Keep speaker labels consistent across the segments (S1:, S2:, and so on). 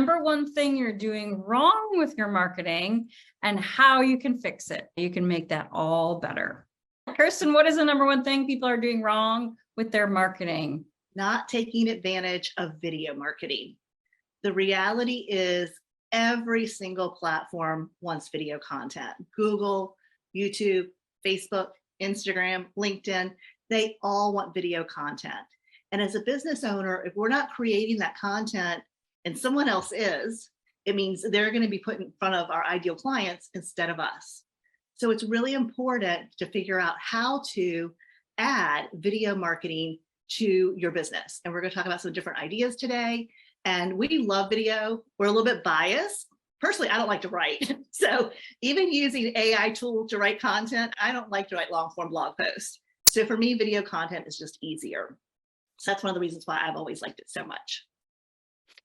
S1: Number one thing you're doing wrong with your marketing and how you can fix it. You can make that all better. Kirsten, what is the number one thing people are doing wrong with their marketing?
S2: Not taking advantage of video marketing. The reality is every single platform wants video content. Google, YouTube, Facebook, Instagram, LinkedIn, they all want video content. And as a business owner, if we're not creating that content and someone else is, it means they're going to be put in front of our ideal clients instead of us. So it's really important to figure out how to add video marketing to your business. And we're going to talk about some different ideas today. And we love video. We're a little bit biased. Personally, I don't like to write. So even using AI tools to write content, I don't like to write long form blog posts. So for me, video content is just easier. So that's one of the reasons why I've always liked it so much.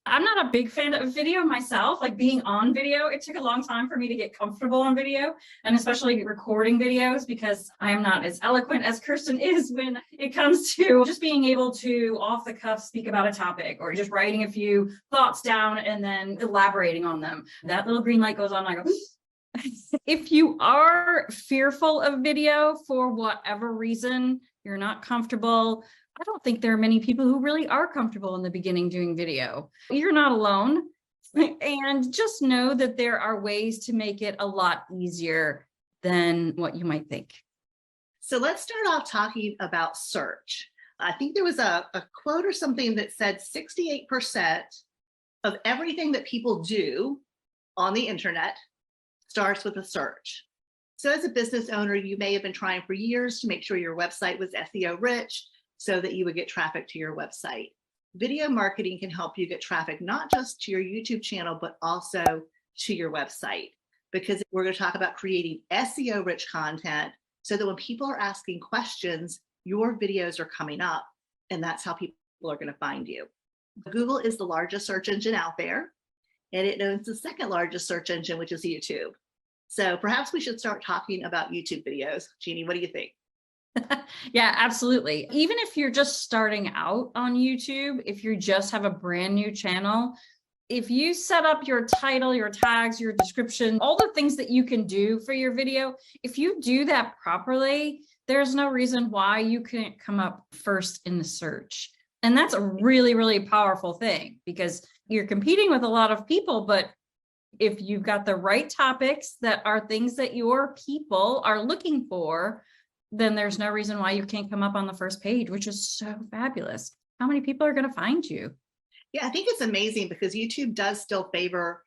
S1: I'm not a big fan of video myself, like being on video. It took a long time for me to get comfortable on video, and especially recording videos, because I am not as eloquent as Kirsten is when it comes to just being able to off the cuff speak about a topic, or just writing a few thoughts down and then elaborating on them. That little green light goes on, I go, if you are fearful of video for whatever reason, you're not comfortable, I don't think there are many people who really are comfortable in the beginning doing video. You're not alone. And just know that there are ways to make it a lot easier than what you might think.
S2: So let's start off talking about search. I think there was a quote or something that said 68% of everything that people do on the internet starts with a search. So as a business owner, you may have been trying for years to make sure your website was SEO rich, so that you would get traffic to your website. Video marketing can help you get traffic, not just to your YouTube channel, but also to your website, because we're going to talk about creating SEO rich content so that when people are asking questions, your videos are coming up, and that's how people are going to find you. Google is the largest search engine out there, and it owns the second largest search engine, which is YouTube. So perhaps we should start talking about YouTube videos. Jeannie, what do you think?
S1: Yeah, absolutely. Even if you're just starting out on YouTube, if you just have a brand new channel, if you set up your title, your tags, your description, all the things that you can do for your video, if you do that properly, there's no reason why you couldn't come up first in the search. And that's a really, really powerful thing, because you're competing with a lot of people, but if you've got the right topics that are things that your people are looking for, then there's no reason why you can't come up on the first page, which is so fabulous. How many people are going to find you?
S2: Yeah, I think it's amazing because YouTube does still favor,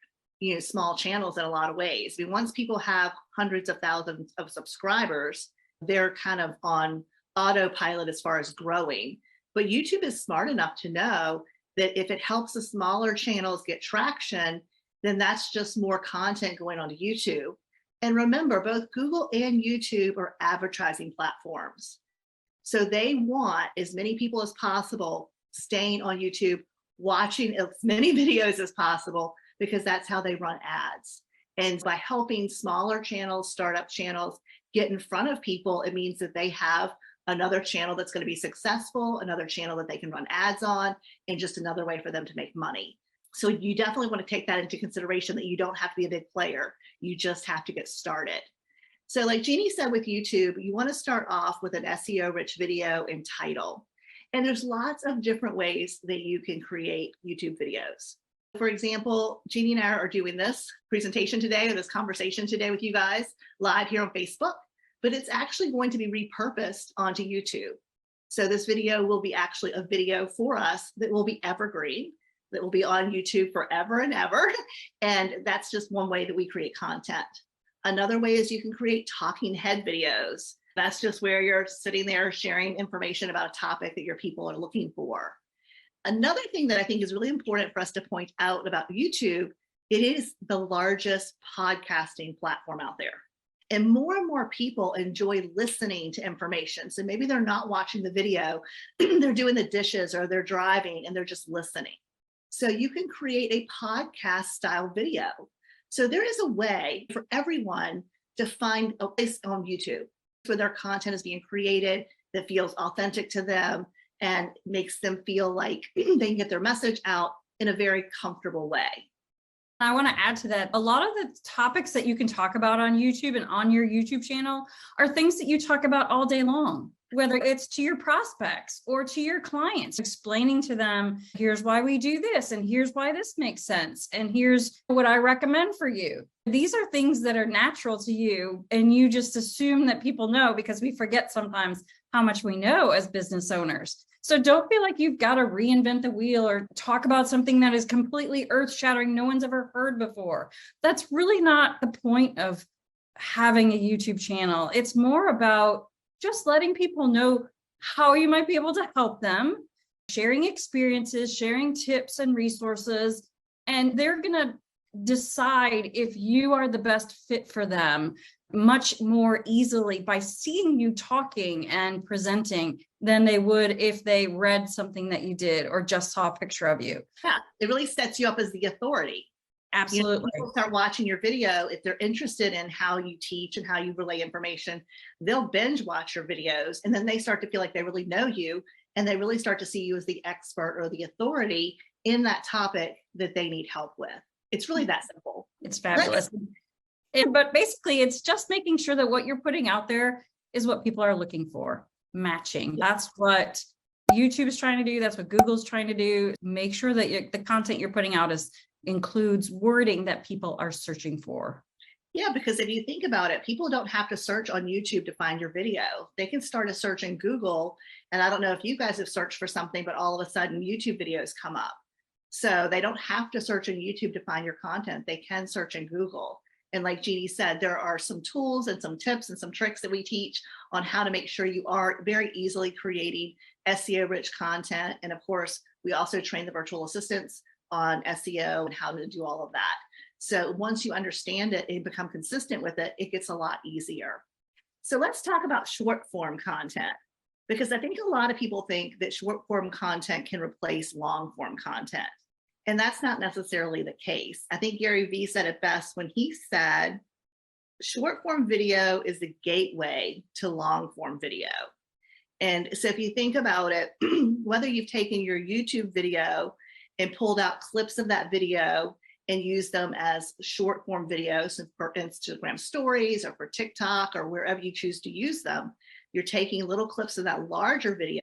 S2: small channels in a lot of ways. I mean, once people have hundreds of thousands of subscribers, they're kind of on autopilot as far as growing. But YouTube is smart enough to know that if it helps the smaller channels get traction, then that's just more content going onto YouTube. And remember, both Google and YouTube are advertising platforms. So they want as many people as possible staying on YouTube, watching as many videos as possible, because that's how they run ads. And by helping smaller channels, startup channels get in front of people, it means that they have another channel that's going to be successful, another channel that they can run ads on, and just another way for them to make money. So you definitely want to take that into consideration, that you don't have to be a big player. You just have to get started. So like Jeannie said with YouTube, you want to start off with an SEO rich video and title. And there's lots of different ways that you can create YouTube videos. For example, Jeannie and I are doing this presentation today, or this conversation today with you guys live here on Facebook, but it's actually going to be repurposed onto YouTube. So this video will be actually a video for us that will be evergreen, that will be on YouTube forever and ever. And that's just one way that we create content. Another way is you can create talking head videos. That's just where you're sitting there sharing information about a topic that your people are looking for. Another thing that I think is really important for us to point out about YouTube, it is the largest podcasting platform out there. And more people enjoy listening to information. So maybe they're not watching the video, they're doing the dishes or they're driving and they're just listening. So you can create a podcast style video. So there is a way for everyone to find a place on YouTube where their content is being created that feels authentic to them and makes them feel like they can get their message out in a very comfortable way.
S1: I want to add to that. A lot of the topics that you can talk about on YouTube and on your YouTube channel are things that you talk about all day long, whether it's to your prospects or to your clients, explaining to them, here's why we do this, and here's why this makes sense, and here's what I recommend for you. These are things that are natural to you, and you just assume that people know, because we forget sometimes how much we know as business owners. So don't feel like you've got to reinvent the wheel or talk about something that is completely earth-shattering, no one's ever heard before. That's really not the point of having a YouTube channel. It's more about just letting people know how you might be able to help them, sharing experiences, sharing tips and resources, and they're going to decide if you are the best fit for them much more easily by seeing you talking and presenting than they would if they read something that you did or just saw a picture of you.
S2: Yeah, it really sets you up as the authority.
S1: Absolutely.
S2: People start watching your video. If they're interested in how you teach and how you relay information, they'll binge watch your videos, and then they start to feel like they really know you, and they really start to see you as the expert or the authority in that topic that they need help with. It's really that simple.
S1: It's fabulous. But basically, it's just making sure that what you're putting out there is what people are looking for, matching. That's what YouTube is trying to do. That's what Google's trying to do. Make sure that the content you're putting out includes wording that people are searching for.
S2: Yeah, because if you think about it, people don't have to search on YouTube to find your video. They can start a search in Google. And I don't know if you guys have searched for something, but all of a sudden YouTube videos come up. So they don't have to search on YouTube to find your content. They can search in Google. And like Jeannie said, there are some tools and some tips and some tricks that we teach on how to make sure you are very easily creating SEO rich content. And of course, we also train the virtual assistants on SEO and how to do all of that. So once you understand it and become consistent with it, it gets a lot easier. So let's talk about short form content, because I think a lot of people think that short form content can replace long form content. And that's not necessarily the case. I think Gary Vee said it best when he said, short form video is the gateway to long form video. And so if you think about it, whether you've taken your YouTube video and pulled out clips of that video and used them as short form videos for Instagram stories or for TikTok or wherever you choose to use them, you're taking little clips of that larger video.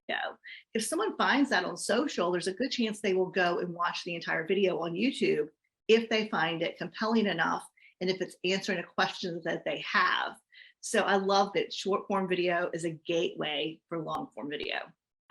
S2: If someone finds that on social, there's a good chance they will go and watch the entire video on YouTube if they find it compelling enough and if it's answering a question that they have. So I love that short form video is a gateway for long form video.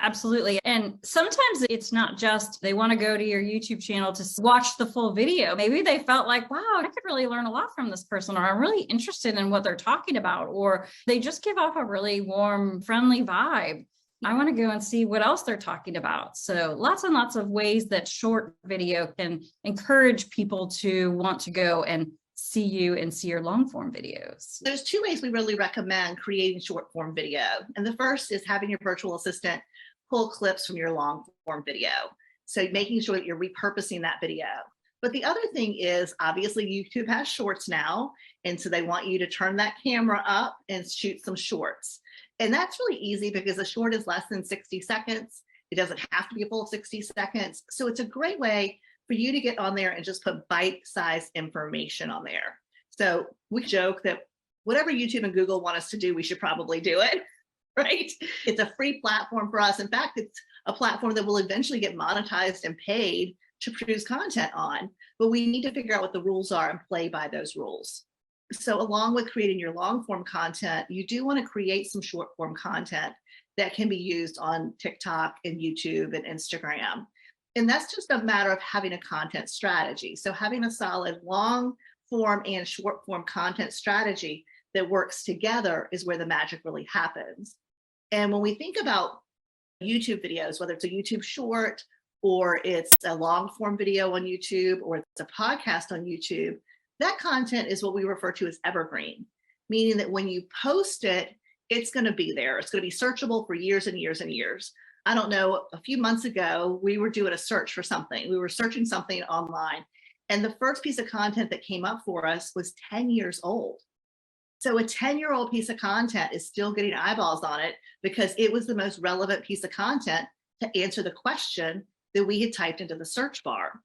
S1: Absolutely. And sometimes it's not just they want to go to your YouTube channel to watch the full video. Maybe they felt like, wow, I could really learn a lot from this person, or I'm really interested in what they're talking about, or they just give off a really warm, friendly vibe. I want to go and see what else they're talking about. So lots and lots of ways that short video can encourage people to want to go and see you and see your long form videos.
S2: There's two ways we really recommend creating short form video. And the first is having your virtual assistant pull clips from your long form video. So making sure that you're repurposing that video. But the other thing is, obviously YouTube has shorts now. And so they want you to turn that camera up and shoot some shorts. And that's really easy because a short is less than 60 seconds. It doesn't have to be a full 60 seconds. So it's a great way for you to get on there and just put bite-sized information on there. So we joke that whatever YouTube and Google want us to do, we should probably do it, right? It's a free platform for us. In fact, it's a platform that will eventually get monetized and paid to produce content on, but we need to figure out what the rules are and play by those rules. So along with creating your long form content, you do want to create some short form content that can be used on TikTok and YouTube and Instagram. And that's just a matter of having a content strategy. So having a solid long form and short form content strategy that works together is where the magic really happens. And when we think about YouTube videos, whether it's a YouTube short or it's a long form video on YouTube or it's a podcast on YouTube, that content is what we refer to as evergreen, meaning that when you post it, it's going to be there. It's going to be searchable for years and years and years. I don't know, a few months ago, we were doing a search for something. We were searching something online. And the first piece of content that came up for us was 10 years old. So a 10-year-old piece of content is still getting eyeballs on it because it was the most relevant piece of content to answer the question that we had typed into the search bar.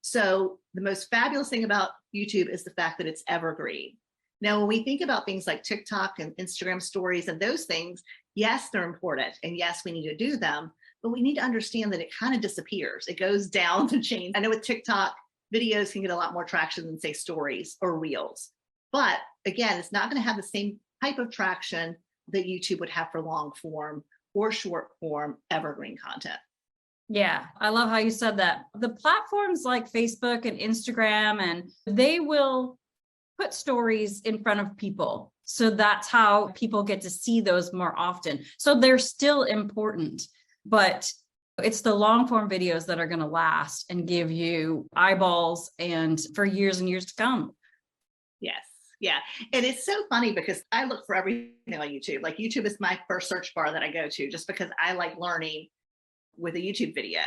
S2: So The most fabulous thing about YouTube is the fact that it's evergreen. Now, when we think about things like TikTok and Instagram stories and those things, yes, they're important. And yes, we need to do them, but we need to understand that it kind of disappears. It goes down the chain. I know with TikTok, videos can get a lot more traction than say stories or reels. But again, it's not going to have the same type of traction that YouTube would have for long form or short form evergreen content.
S1: Yeah, I love how you said that. The platforms like Facebook and Instagram, and they will put stories in front of people. So that's how people get to see those more often. So they're still important, but it's the long form videos that are going to last and give you eyeballs and for years and years to come.
S2: Yes. Yeah. And it's so funny because I look for everything on YouTube. Like YouTube is my first search bar that I go to just because I like learning with a YouTube video.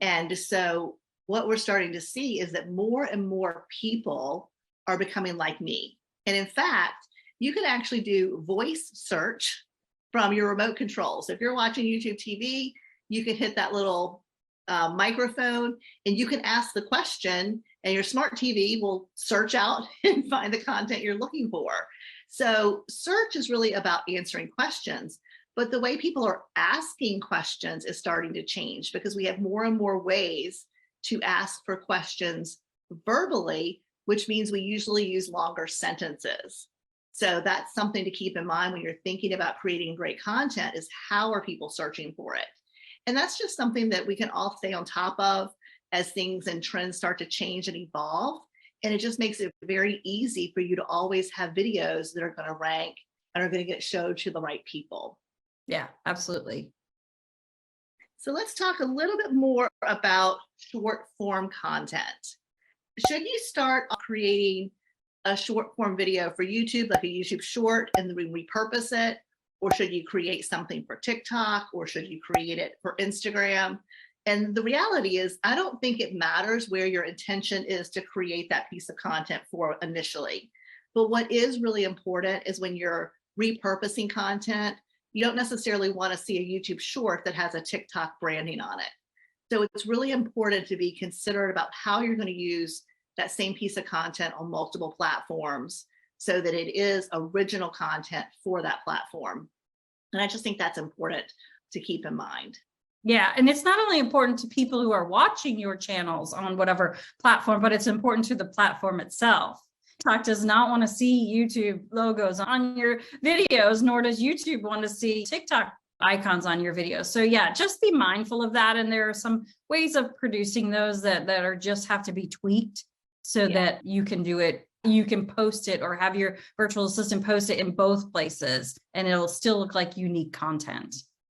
S2: And so what we're starting to see is that more and more people are becoming like me. And in fact, you can actually do voice search from your remote control. So if you're watching YouTube TV, you can hit that little microphone and you can ask the question and your smart TV will search out and find the content you're looking for. So search is really about answering questions, but the way people are asking questions is starting to change because we have more and more ways to ask for questions verbally, which means we usually use longer sentences. So that's something to keep in mind when you're thinking about creating great content is how are people searching for it? And that's just something that we can all stay on top of as things and trends start to change and evolve. And it just makes it very easy for you to always have videos that are going to rank and are going to get showed to the right people.
S1: Yeah, absolutely.
S2: So let's talk a little bit more about short form content. Should you start creating a short form video for YouTube, like a YouTube short, and then repurpose it? Or should you create something for TikTok? Or should you create it for Instagram? And the reality is, I don't think it matters where your intention is to create that piece of content for initially. But what is really important is when you're repurposing content, you don't necessarily want to see a YouTube short that has a TikTok branding on it. So it's really important to be considerate about how you're going to use that same piece of content on multiple platforms so that it is original content for that platform. And I just think that's important to keep in mind.
S1: Yeah. And it's not only important to people who are watching your channels on whatever platform, but it's important to the platform itself. TikTok does not want to see YouTube logos on your videos, nor does YouTube want to see TikTok icons on your videos. So yeah, just be mindful of that. And there are some ways of producing those that are just have to be tweaked so that you can do it. You can post it or have your virtual assistant post it in both places and it'll still look like unique content.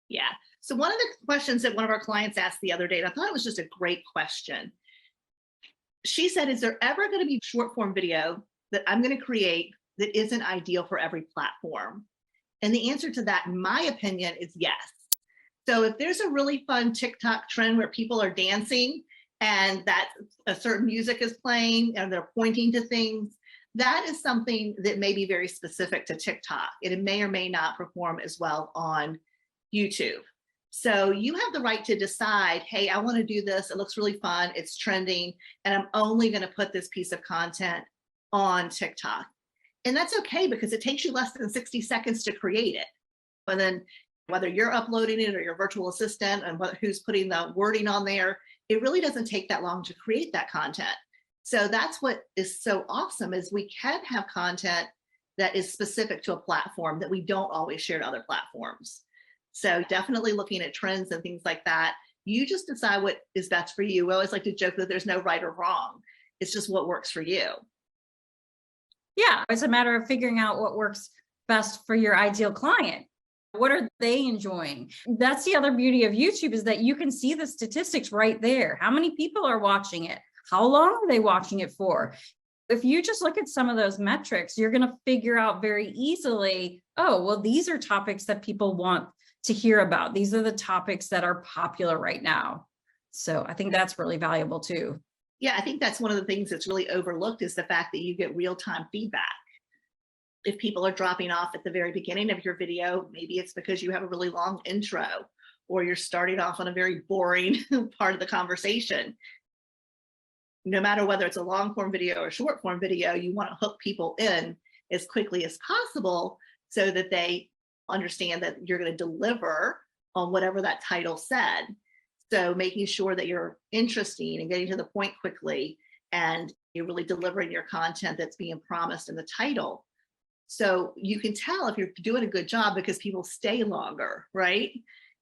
S2: Yeah. So one of the questions that one of our clients asked the other day, and I thought it was just a great question. She said, is there ever going to be short form video that I'm going to create that isn't ideal for every platform? And the answer to that, in my opinion, is yes. So if there's a really fun TikTok trend where people are dancing and that a certain music is playing and they're pointing to things, that is something that may be very specific to TikTok. It may or may not perform as well on YouTube. So you have the right to decide, hey, I want to do this. It looks really fun. It's trending. And I'm only going to put this piece of content on TikTok. And that's okay because it takes you less than 60 seconds to create it. But then whether you're uploading it or your virtual assistant and who's putting the wording on there, it really doesn't take that long to create that content. So that's what is so awesome is we can have content that is specific to a platform that we don't always share to other platforms. So definitely looking at trends and things like that, you just decide what is best for you. We always like to joke that there's no right or wrong. It's just what works for you.
S1: Yeah, it's a matter of figuring out what works best for your ideal client. What are they enjoying? That's the other beauty of YouTube is that you can see the statistics right there. How many people are watching it? How long are they watching it for? If you just look at some of those metrics, you're going to figure out very easily, oh, well, these are topics that people want to hear about. These are the topics that are popular right now. So I think that's really valuable too.
S2: Yeah, I think that's one of the things that's really overlooked is the fact that you get real-time feedback. If people are dropping off at the very beginning of your video, maybe it's because you have a really long intro or you're starting off on a very boring part of the conversation. no matter whether it's a long form video or short form video, you want to hook people in as quickly as possible so that they understand that you're going to deliver on whatever that title said. So making sure that you're interesting and getting to the point quickly, and you're really delivering your content that's being promised in the title. So you can tell if you're doing a good job because people stay longer, right?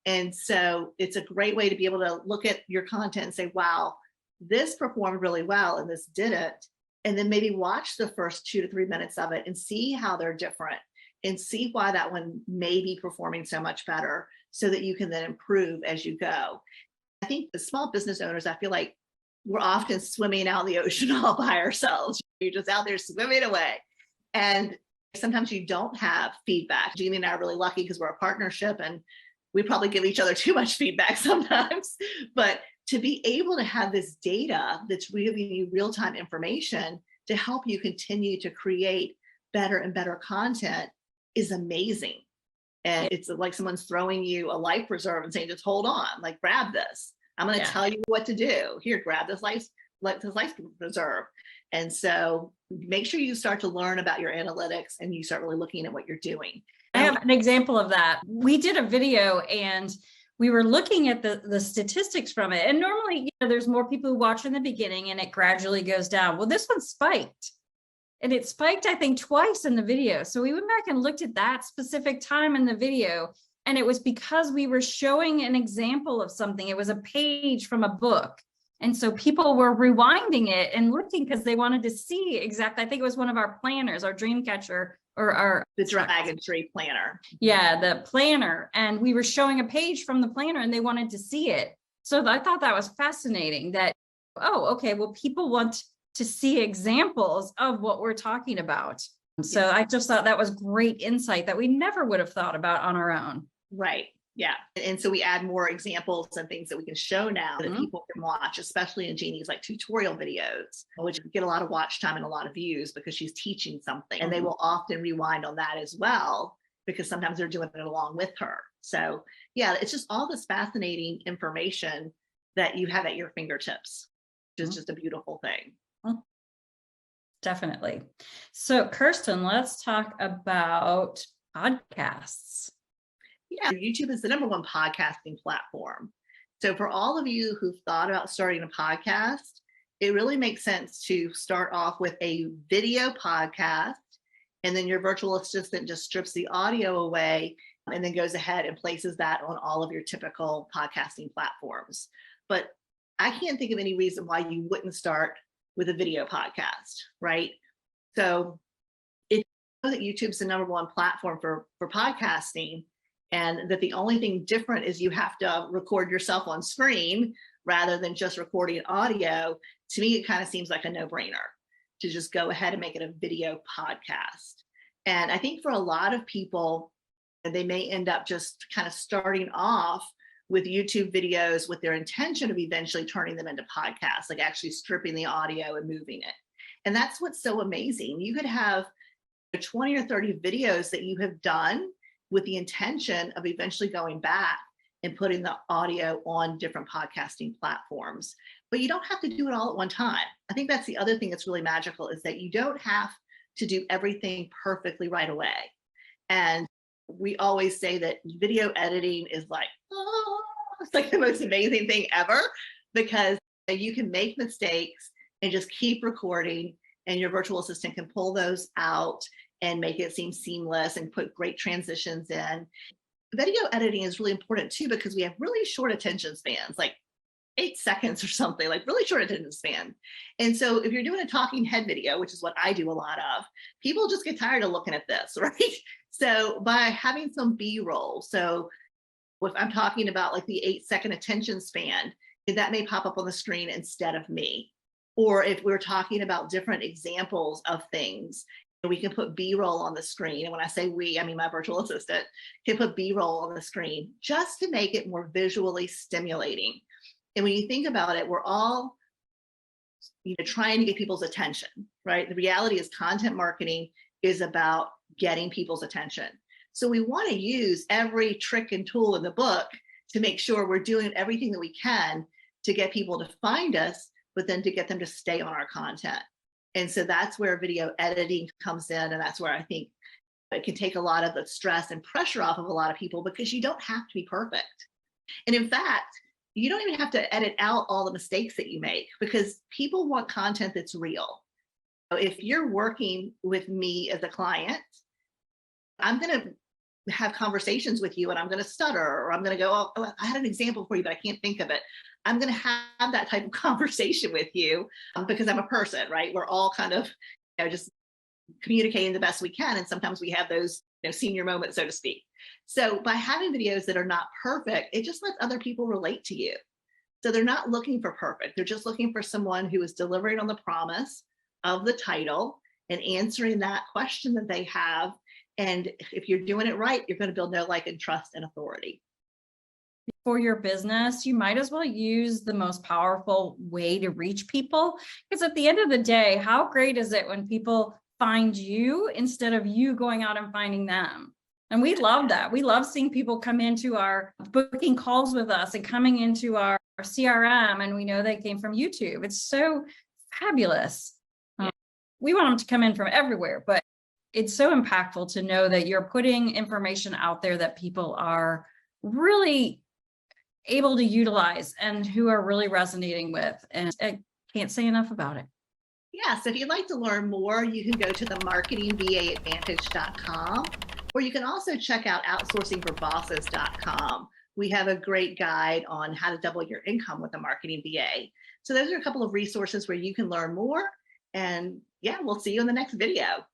S2: And so it's a great way to be able to look at your content and say, wow, this performed really well and this didn't. And then maybe watch the first 2 to 3 minutes of it and see how they're different and see why that one may be performing so much better so that you can then improve as you go. I think the small business owners, I feel like we're often swimming out in the ocean all by ourselves. You're just out there swimming away. And sometimes you don't have feedback. Jeannie and I are really lucky because we're a partnership and we probably give each other too much feedback sometimes. But to be able to have this data that's giving you real-time information to help you continue to create better and better content is amazing. And it's like someone's throwing you a life preserve and saying, just hold on, like grab this. I'm going to tell you what to do. Here, grab this life preserve. And so make sure you start to learn about your analytics and you start really looking at what you're doing.
S1: I have an example of that. We did a video and we were looking at the statistics from it. And normally, there's more people who watch in the beginning and it gradually goes down. Well, this one spiked. And it spiked, I think, twice in the video. So we went back and looked at that specific time in the video. And it was because we were showing an example of something. It was a page from a book. And so people were rewinding it and looking because they wanted to see exactly. I think it was one of our planners, our dream catcher, or
S2: the Dragon Tree planner.
S1: Yeah, the planner. And we were showing a page from the planner and they wanted to see it. So I thought that was fascinating that, oh, okay, well, people want to see examples of what we're talking about. So I just thought that was great insight that we never would have thought about on our own.
S2: Right. Yeah. And so we add more examples and things that we can show now that people can watch, especially in Jeannie's like tutorial videos, which get a lot of watch time and a lot of views because she's teaching something. And they will often rewind on that as well, because sometimes they're doing it along with her. So yeah, it's just all this fascinating information that you have at your fingertips, which is just a beautiful thing.
S1: Definitely. So Kirsten, let's talk about podcasts.
S2: Yeah, YouTube is the #1 podcasting platform. So for all of you who've thought about starting a podcast, it really makes sense to start off with a video podcast, and then your virtual assistant just strips the audio away and then goes ahead and places that on all of your typical podcasting platforms. But I can't think of any reason why you wouldn't start with a video podcast, right? So if you know that YouTube's the #1 platform for podcasting, and that the only thing different is you have to record yourself on screen rather than just recording audio, to me, it kind of seems like a no-brainer to just go ahead and make it a video podcast. And I think for a lot of people, they may end up just kind of starting off with YouTube videos with their intention of eventually turning them into podcasts, like actually stripping the audio and moving it. And that's what's so amazing. You could have 20 or 30 videos that you have done with the intention of eventually going back and putting the audio on different podcasting platforms. But you don't have to do it all at one time. I think that's the other thing that's really magical, is that you don't have to do everything perfectly right away. And we always say that video editing is like, oh, it's like the most amazing thing ever, because you can make mistakes and just keep recording, and your virtual assistant can pull those out and make it seem seamless and put great transitions in. Video editing is really important too, because we have really short attention spans, like 8 seconds or something, like really short attention span. And so if you're doing a talking head video, which is what I do a lot of, people just get tired of looking at this, right? So by having some B-roll, so if I'm talking about like the 8-second attention span, that may pop up on the screen instead of me. Or if we're talking about different examples of things, we can put B-roll on the screen. And when I say we, I mean my virtual assistant can put B-roll on the screen just to make it more visually stimulating. And when you think about it, we're all trying to get people's attention, right? The reality is content marketing is about getting people's attention. So we want to use every trick and tool in the book to make sure we're doing everything that we can to get people to find us, but then to get them to stay on our content. And so that's where video editing comes in. And that's where I think it can take a lot of the stress and pressure off of a lot of people, because you don't have to be perfect. And in fact, you don't even have to edit out all the mistakes that you make, because people want content that's real. If you're working with me as a client, I'm going to have conversations with you and I'm going to stutter, or I'm going to go, oh, I had an example for you, but I can't think of it. I'm going to have that type of conversation with you because I'm a person, right? We're all kind of, just communicating the best we can. And sometimes we have those, senior moments, so to speak. So by having videos that are not perfect, it just lets other people relate to you. So they're not looking for perfect. They're just looking for someone who is delivering on the promise of the title and answering that question that they have. And if you're doing it right, you're going to build their like and trust and authority.
S1: For your business, you might as well use the most powerful way to reach people. Because at the end of the day, how great is it when people find you instead of you going out and finding them? And we love that. We love seeing people come into our booking calls with us and coming into our CRM, and we know they came from YouTube. It's so fabulous. We want them to come in from everywhere, but it's so impactful to know that you're putting information out there that people are really able to utilize and who are really resonating with. And I can't say enough about it.
S2: Yeah, so if you'd like to learn more, you can go to the marketingvaadvantage.com, or you can also check out outsourcingforbosses.com. We have a great guide on how to double your income with a marketing VA. So those are a couple of resources where you can learn more. And yeah, we'll see you in the next video.